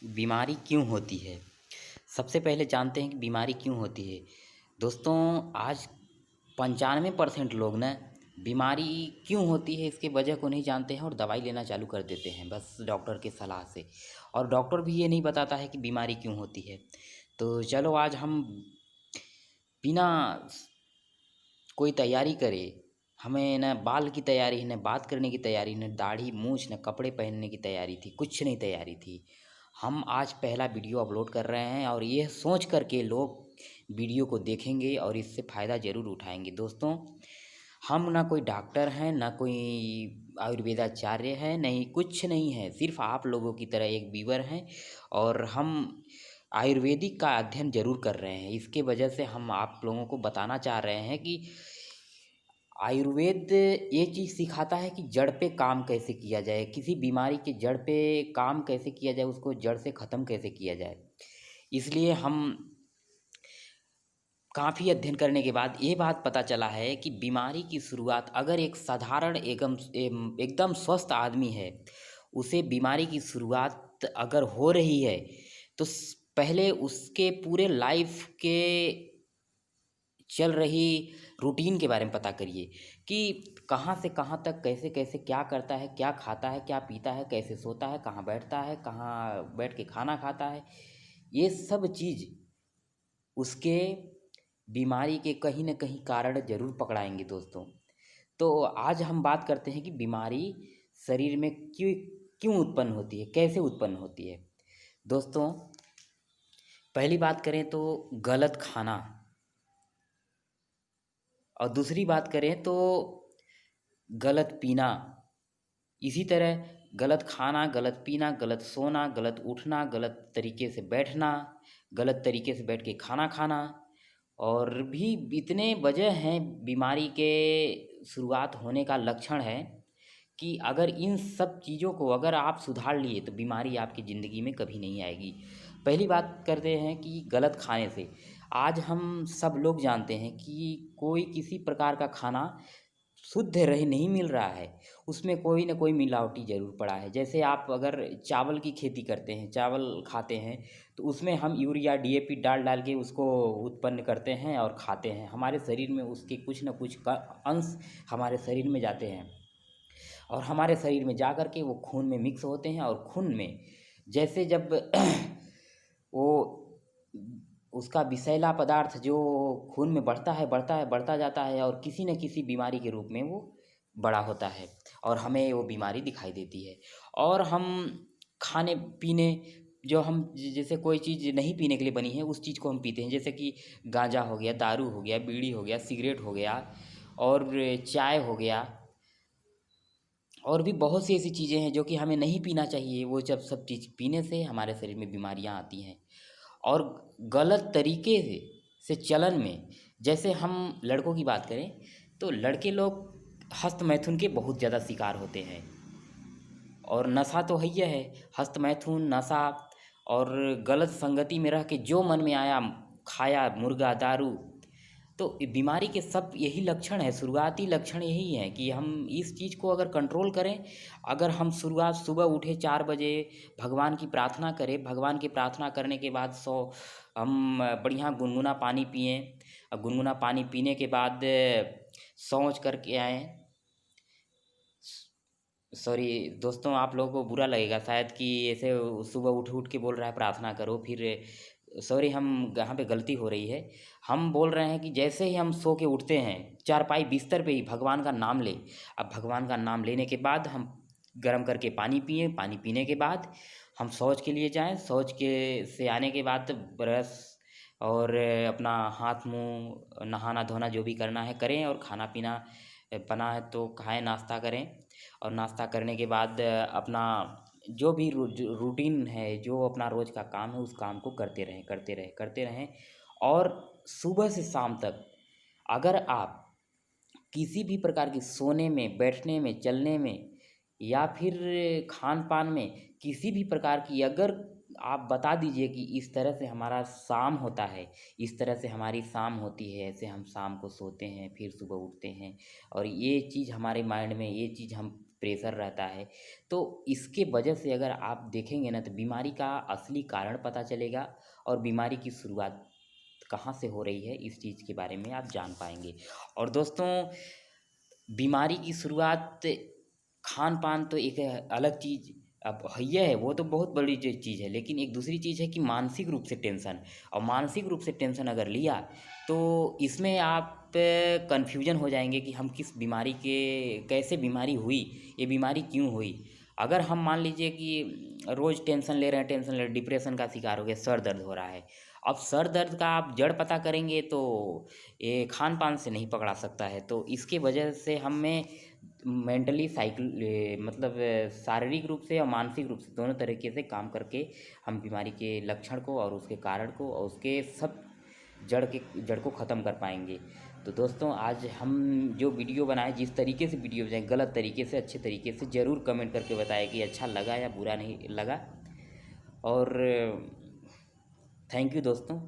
बीमारी क्यों होती है? सबसे पहले जानते हैं कि बीमारी क्यों होती है। दोस्तों, आज 95% लोग ना बीमारी क्यों होती है इसके वजह को नहीं जानते हैं और दवाई लेना चालू कर देते हैं बस डॉक्टर की सलाह से। और डॉक्टर भी ये नहीं बताता है कि बीमारी क्यों होती है। तो चलो आज हम बिना कोई तैयारी करे, हमें न बाल की तैयारी, न बात करने की तैयारी, न दाढ़ी मूछ, न कपड़े पहनने की तैयारी थी, कुछ नहीं तैयारी थी। हम आज पहला वीडियो अपलोड कर रहे हैं और ये सोच कर के लोग वीडियो को देखेंगे और इससे फ़ायदा ज़रूर उठाएंगे। दोस्तों, हम ना कोई डॉक्टर हैं, ना कोई आयुर्वेदाचार्य है, नहीं कुछ नहीं है, सिर्फ आप लोगों की तरह एक व्यूअर हैं। और हम आयुर्वेदिक का अध्ययन ज़रूर कर रहे हैं। इसके वजह से हम आप लोगों को बताना चाह रहे हैं कि आयुर्वेद ये चीज़ सिखाता है कि जड़ पे काम कैसे किया जाए, किसी बीमारी के जड़ पे काम कैसे किया जाए, उसको जड़ से ख़त्म कैसे किया जाए। इसलिए हम काफ़ी अध्ययन करने के बाद ये बात पता चला है कि बीमारी की शुरुआत अगर एक साधारण एकदम स्वस्थ आदमी है, उसे बीमारी की शुरुआत अगर हो रही है, तो पहले उसके पूरे लाइफ के चल रही रूटीन के बारे में पता करिए कि कहाँ से कहाँ तक कैसे-कैसे क्या करता है, क्या खाता है, क्या पीता है, कैसे सोता है, कहाँ बैठता है, कहाँ बैठ के खाना खाता है। ये सब चीज़ उसके बीमारी के कहीं न कहीं कारण ज़रूर पकड़ाएँगे दोस्तों। तो आज हम बात करते हैं कि बीमारी शरीर में क्यों क्यों उत्पन्न होती है, कैसे उत्पन्न होती है। दोस्तों, पहली बात करें तो गलत खाना, और दूसरी बात करें तो गलत पीना। इसी तरह गलत खाना, गलत पीना, गलत सोना, गलत उठना, गलत तरीके से बैठना, गलत तरीके से बैठ के खाना खाना, और भी इतने वजह हैं बीमारी के शुरुआत होने का लक्षण है कि अगर इन सब चीज़ों को अगर आप सुधार लिए तो बीमारी आपकी ज़िंदगी में कभी नहीं आएगी। पहली बात करते हैं कि गलत खाने से। आज हम सब लोग जानते हैं कि कोई किसी प्रकार का खाना शुद्ध रह नहीं मिल रहा है, उसमें कोई न कोई मिलावटी ज़रूर पड़ा है। जैसे आप अगर चावल की खेती करते हैं, चावल खाते हैं, तो उसमें हम यूरिया, डीएपी डाल-डाल के उसको उत्पन्न करते हैं और खाते हैं। हमारे शरीर में उसके कुछ न कुछ का अंश हमारे शरीर में जाते हैं और हमारे शरीर में जा कर के वो खून में मिक्स होते हैं और खून में जैसे जब वो उसका विषैला पदार्थ जो खून में बढ़ता है, बढ़ता है, बढ़ता जाता है और किसी न किसी बीमारी के रूप में वो बड़ा होता है और हमें वो बीमारी दिखाई देती है। और हम खाने-पीने जो हम जैसे कोई चीज़ नहीं पीने के लिए बनी है, उस चीज़ को हम पीते हैं। जैसे कि गांजा हो गया, दारू हो गया, बीड़ी हो गया, सिगरेट हो गया और चाय हो गया, और भी बहुत सी ऐसी चीज़ें हैं जो कि हमें नहीं पीना चाहिए। वो जब सब चीज़ पीने से हमारे शरीर में बीमारियाँ आती हैं। और गलत तरीके से चलन में, जैसे हम लड़कों की बात करें तो लड़के लोग हस्तमैथुन के बहुत ज़्यादा शिकार होते हैं और नशा तो हैय है। हस्तमैथुन, नशा और गलत संगति में रह के जो मन में आया खाया, मुर्गा, दारू। तो बीमारी के सब यही लक्षण है, शुरुआती लक्षण यही हैं कि हम इस चीज़ को अगर कंट्रोल करें, अगर हम शुरुआत सुबह उठे 4 बजे, भगवान की प्रार्थना करें, भगवान की प्रार्थना करने के बाद हम बढ़िया गुनगुना पानी पिएँ और गुनगुना पानी पीने के बाद शौच करके आएँ। सॉरी दोस्तों, आप लोगों को बुरा लगेगा शायद कि ऐसे सुबह उठ-उठ के बोल रहा है प्रार्थना करो, फिर सॉरी, हम यहाँ पे गलती हो रही है। हम बोल रहे हैं कि जैसे ही हम सो के उठते हैं, चारपाई बिस्तर पे ही भगवान का नाम लें। अब भगवान का नाम लेने के बाद हम गर्म करके पानी पिएँ, पानी पीने के बाद हम शौच के लिए जाएँ, शौच के से आने के बाद ब्रश और अपना हाथ-मुँह, नहाना-धोना जो भी करना है करें और खाना-पीना बना है तो खाएँ, नाश्ता करें और नाश्ता करने के बाद अपना जो भी रूटीन है, जो अपना रोज़ का काम है, उस काम को करते रहें, करते रहें, करते रहें। और सुबह से शाम तक अगर आप किसी भी प्रकार की सोने में, बैठने में, चलने में या फिर खान-पान में किसी भी प्रकार की अगर आप बता दीजिए कि इस तरह से हमारा शाम होता है, इस तरह से हमारी शाम होती है, ऐसे हम शाम को सोते हैं, फिर सुबह उठते हैं और ये चीज़ हमारे माइंड में, ये चीज़ हम प्रेशर रहता है। तो इसके वजह से अगर आप देखेंगे ना तो बीमारी का असली कारण पता चलेगा और बीमारी की शुरुआत कहाँ से हो रही है इस चीज़ के बारे में आप जान पाएंगे। और दोस्तों, बीमारी की शुरुआत खान पान तो एक अलग चीज़ अब है, वो तो बहुत बड़ी जो चीज़ है, लेकिन एक दूसरी चीज़ है कि मानसिक रूप से टेंशन। और मानसिक रूप से टेंशन अगर लिया तो इसमें आप कन्फ्यूजन हो जाएंगे कि हम किस बीमारी के, कैसे बीमारी हुई, ये बीमारी क्यों हुई। अगर हम मान लीजिए कि रोज़ टेंशन ले रहे हैं, टेंशन ले रहे हैं, डिप्रेशन का शिकार हो गए, सर दर्द हो रहा है। अब सर दर्द का आप जड़ पता करेंगे तो ये खान पान से नहीं पकड़ा सकता है। तो इसके वजह से हमें मेंटली मतलब शारीरिक रूप से और मानसिक रूप से दोनों तरीके से काम करके हम बीमारी के लक्षण को और उसके कारण को और उसके सब जड़ को ख़त्म कर पाएंगे। तो दोस्तों, आज हम जो वीडियो बनाए, जिस तरीके से वीडियो बनाए, गलत तरीके से अच्छे तरीके से, ज़रूर कमेंट करके बताएं कि अच्छा लगा या बुरा नहीं लगा। और थैंक यू दोस्तों।